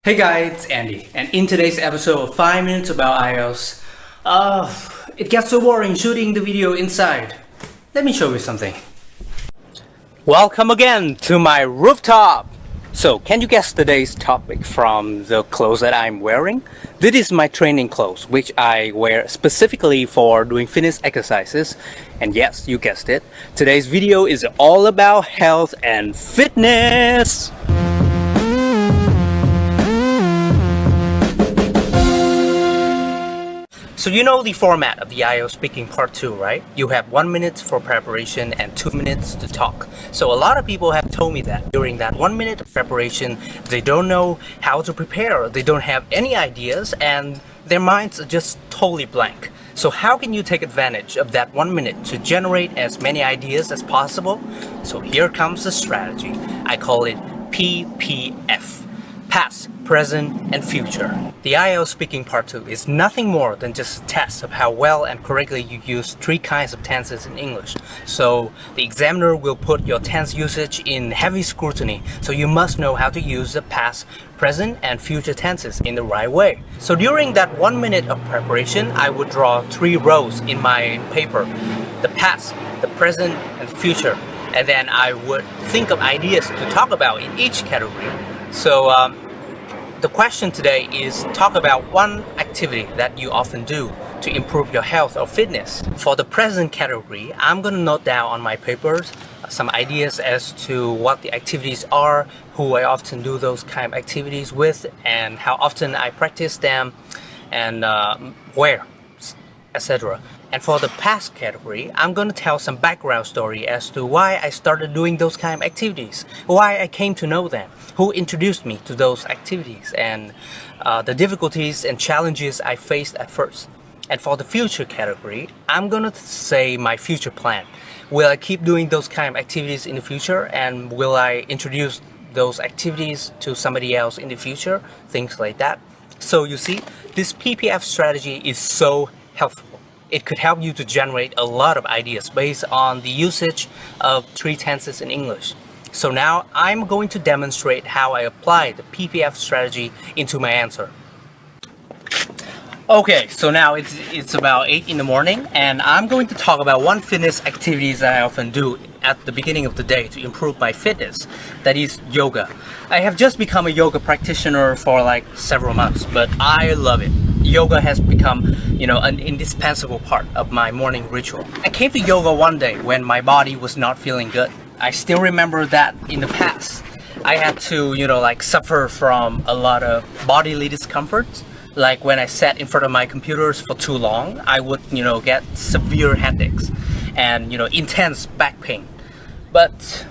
Hey guys, it's Andy, and in today's episode of 5 Minutes About IELTS, it gets so boring shooting the video inside. Let me show you something. Welcome again to my rooftop! So, can you guess today's topic from the clothes that I'm wearing? This is my training clothes, which I wear specifically for doing fitness exercises. And yes, you guessed it, today's video is all about health and fitness! So you know the format of the IELTS speaking part 2, right? You have 1 minute for preparation and 2 minutes to talk. So a lot of people have told me that during that 1 minute of preparation, they don't know how to prepare, they don't have any ideas, and their minds are just totally blank. So how can you take advantage of that 1 minute to generate as many ideas as possible? So here comes the strategy. I call it PPF. Past, present, and future. The IELTS speaking part 2 is nothing more than just a test of how well and correctly you use 3 kinds of tenses in English. So the examiner will put your tense usage in heavy scrutiny, so you must know how to use the past, present, and future tenses in the right way. So during that 1 minute of preparation, I would draw 3 rows in my paper: the past, the present, and the future. And then I would think of ideas to talk about in each category. So the question today is talk about one activity that you often do to improve your health or fitness. For the present category, I'm going to note down on my papers some ideas as to what the activities are, who I often do those kind of activities with, and how often I practice them, and where, etc. And for the past category, I'm going to tell some background story as to why I started doing those kind of activities, why I came to know them, who introduced me to those activities, and the difficulties and challenges I faced at first. And for the future category, I'm going to say my future plan. Will I keep doing those kind of activities in the future, and will I introduce those activities to somebody else in the future? Things like that. So you see, this PPF strategy is so helpful. It could help you to generate a lot of ideas based on the usage of 3 tenses in English. So now I'm going to demonstrate how I apply the PPF strategy into my answer. Okay, so now it's about 8 in the morning, and I'm going to talk about one fitness activities that I often do at the beginning of the day to improve my fitness. That is yoga. I have just become a yoga practitioner for like several months, but I love it. Yoga has become, an indispensable part of my morning ritual. I came to yoga one day when my body was not feeling good. I still remember that in the past. I had to, suffer from a lot of bodily discomforts. Like when I sat in front of my computers for too long, I would, get severe headaches and, intense back pain. But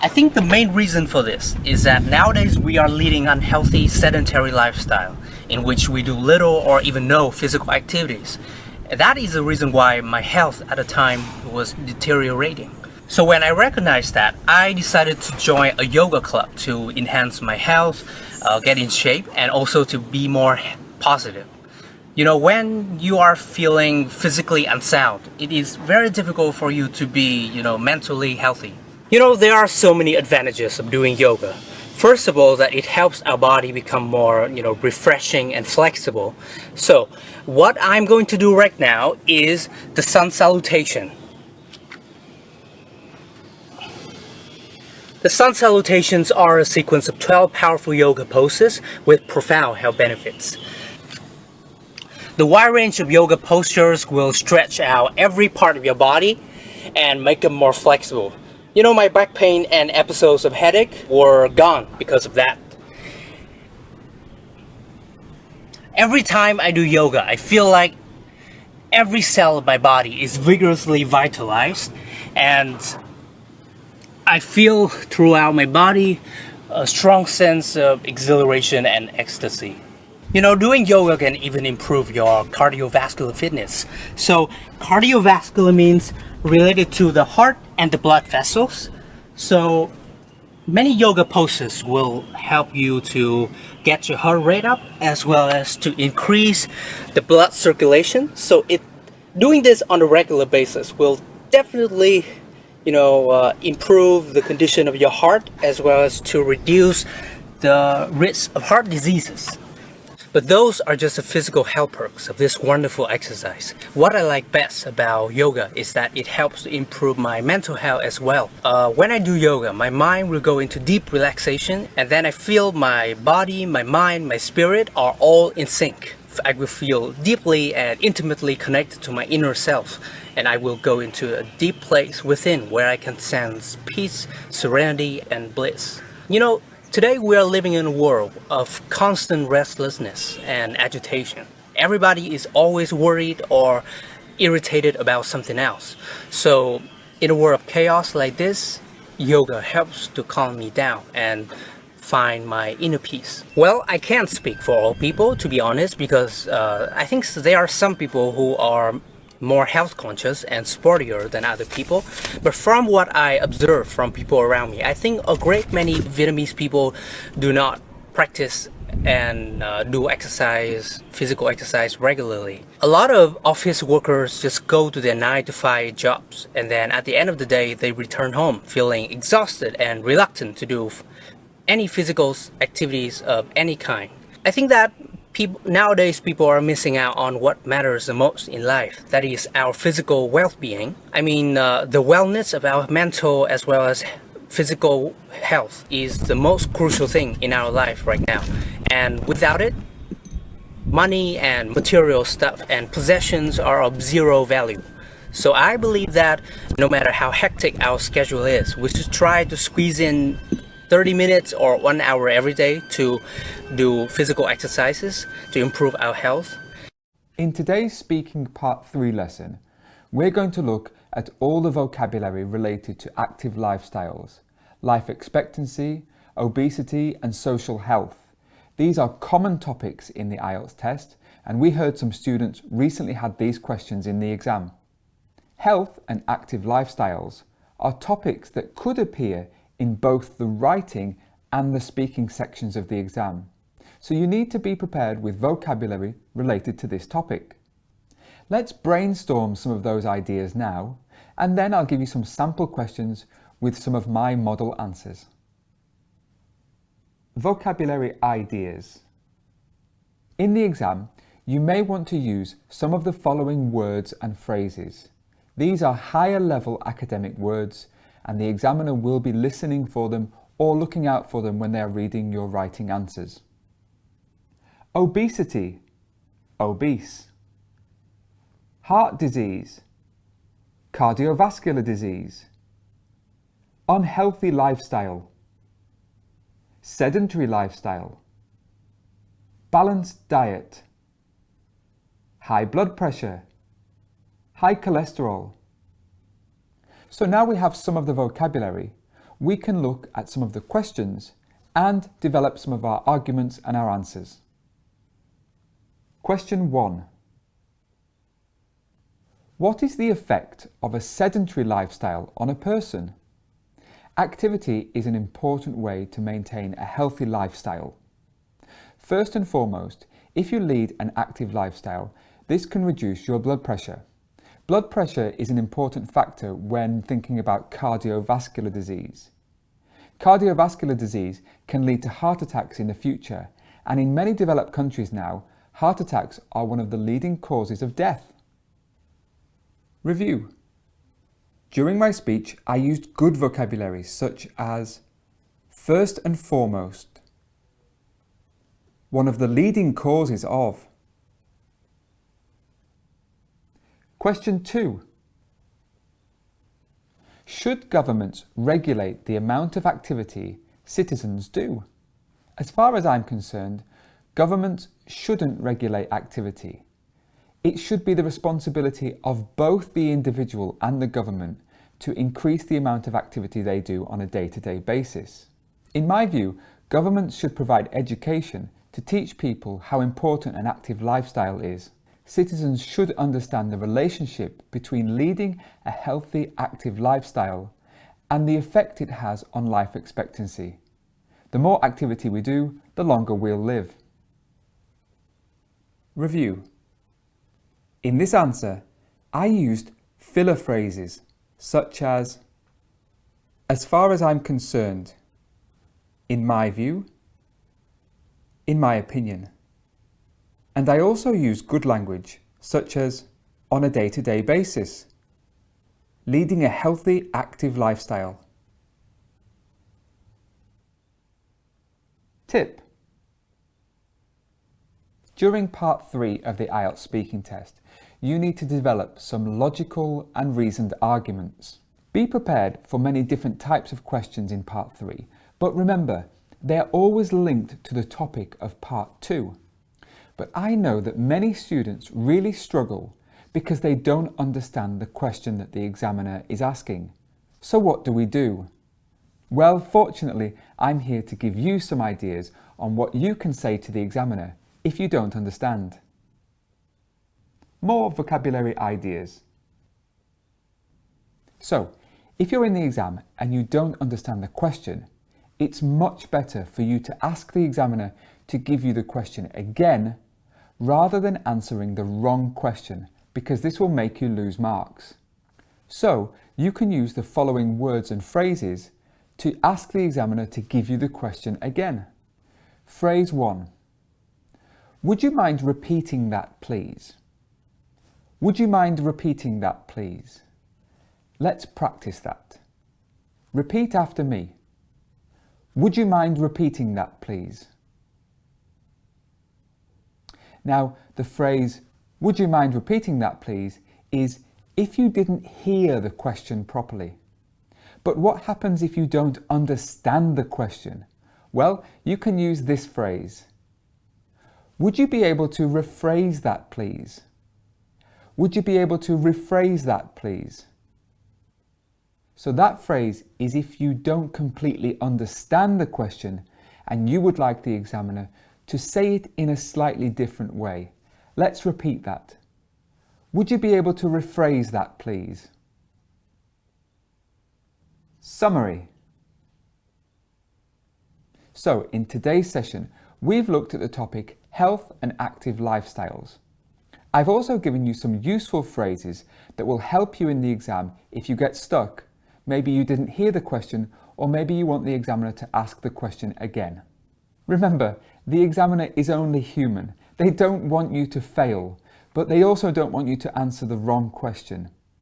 I think the main reason for this is that nowadays we are leading unhealthy, sedentary lifestyle in which we do little or even no physical activities. That is the reason why my health at the time was deteriorating. So when I recognized that, I decided to join a yoga club to enhance my health, get in shape, and also to be more positive. When you are feeling physically unsound, it is very difficult for you to be, mentally healthy. There are so many advantages of doing yoga. First of all, that it helps our body become more, refreshing and flexible. So what I'm going to do right now is the sun salutation. The sun salutations are a sequence of 12 powerful yoga poses with profound health benefits. The wide range of yoga postures will stretch out every part of your body and make them more flexible. My back pain and episodes of headache were gone because of that. Every time I do yoga, I feel like every cell of my body is vigorously vitalized, and I feel throughout my body a strong sense of exhilaration and ecstasy. Doing yoga can even improve your cardiovascular fitness. So cardiovascular means related to the heart and the blood vessels. So many yoga poses will help you to get your heart rate up as well as to increase the blood circulation. So doing this on a regular basis will definitely improve the condition of your heart as well as to reduce the risk of heart diseases. But those are just the physical health perks of this wonderful exercise. What I like best about yoga is that it helps to improve my mental health as well. When I do yoga, my mind will go into deep relaxation, and then I feel my body, my mind, my spirit are all in sync. I will feel deeply and intimately connected to my inner self, and I will go into a deep place within where I can sense peace, serenity, and bliss. You know, today we are living in a world of constant restlessness and agitation. Everybody is always worried or irritated about something else. So in a world of chaos like this, yoga helps to calm me down and find my inner peace. Well, I can't speak for all people, to be honest, because I think there are some people who are more health conscious and sportier than other people. But from what I observe from people around me, I think a great many Vietnamese people do not practice and do exercise, physical exercise regularly. A lot of office workers just go to their 9 to 5 jobs, and then at the end of the day, they return home feeling exhausted and reluctant to do any physical activities of any kind. I think that nowadays people are missing out on what matters the most in life, that is our physical well-being. I mean, the wellness of our mental as well as physical health is the most crucial thing in our life right now, and without it, money and material stuff and possessions are of zero value. So I believe that no matter how hectic our schedule is, we should try to squeeze in 30 minutes or 1 hour every day to do physical exercises to improve our health. In today's Speaking Part 3 lesson, we're going to look at all the vocabulary related to active lifestyles, life expectancy, obesity and social health. These are common topics in the IELTS test, and we heard some students recently had these questions in the exam. Health and active lifestyles are topics that could appear in both the writing and the speaking sections of the exam. So you need to be prepared with vocabulary related to this topic. Let's brainstorm some of those ideas now, and then I'll give you some sample questions with some of my model answers. Vocabulary ideas. In the exam, you may want to use some of the following words and phrases. These are higher level academic words, and the examiner will be listening for them or looking out for them when they are reading your writing answers. Obesity, obese. Heart disease, cardiovascular disease. Unhealthy lifestyle, sedentary lifestyle. Balanced diet, high blood pressure, high cholesterol. So now we have some of the vocabulary, we can look at some of the questions and develop some of our arguments and our answers. Question 1. What is the effect of a sedentary lifestyle on a person? Activity is an important way to maintain a healthy lifestyle. First and foremost, if you lead an active lifestyle, this can reduce your blood pressure. Blood pressure is an important factor when thinking about cardiovascular disease. Cardiovascular disease can lead to heart attacks in the future, and in many developed countries now, heart attacks are one of the leading causes of death. Review. During my speech, I used good vocabulary such as first and foremost, one of the leading causes of. Question 2. Should governments regulate the amount of activity citizens do? As far as I'm concerned, governments shouldn't regulate activity. It should be the responsibility of both the individual and the government to increase the amount of activity they do on a day-to-day basis. In my view, governments should provide education to teach people how important an active lifestyle is. Citizens should understand the relationship between leading a healthy, active lifestyle and the effect it has on life expectancy. The more activity we do, the longer we'll live. Review. In this answer, I used filler phrases such as far as I'm concerned, in my view, in my opinion. And I also use good language, such as on a day-to-day basis, leading a healthy, active lifestyle. Tip. During part 3 of the IELTS speaking test, you need to develop some logical and reasoned arguments. Be prepared for many different types of questions in part 3, but remember, they are always linked to the topic of part 2. But I know that many students really struggle because they don't understand the question that the examiner is asking. So what do? Well, fortunately, I'm here to give you some ideas on what you can say to the examiner if you don't understand. More vocabulary ideas. So, if you're in the exam and you don't understand the question, it's much better for you to ask the examiner to give you the question again rather than answering the wrong question, because this will make you lose marks. So, you can use the following words and phrases to ask the examiner to give you the question again. Phrase 1. Would you mind repeating that, please? Would you mind repeating that, please? Let's practice that. Repeat after me. Would you mind repeating that, please? Now, the phrase, would you mind repeating that, please, is if you didn't hear the question properly. But what happens if you don't understand the question? Well, you can use this phrase. Would you be able to rephrase that, please? Would you be able to rephrase that, please? So that phrase is if you don't completely understand the question and you would like the examiner to say it in a slightly different way. Let's repeat that. Would you be able to rephrase that, please? Summary. So, in today's session, we've looked at the topic health and active lifestyles. I've also given you some useful phrases that will help you in the exam if you get stuck. Maybe you didn't hear the question, or maybe you want the examiner to ask the question again. Remember, the examiner is only human. They don't want you to fail, but they also don't want you to answer the wrong question.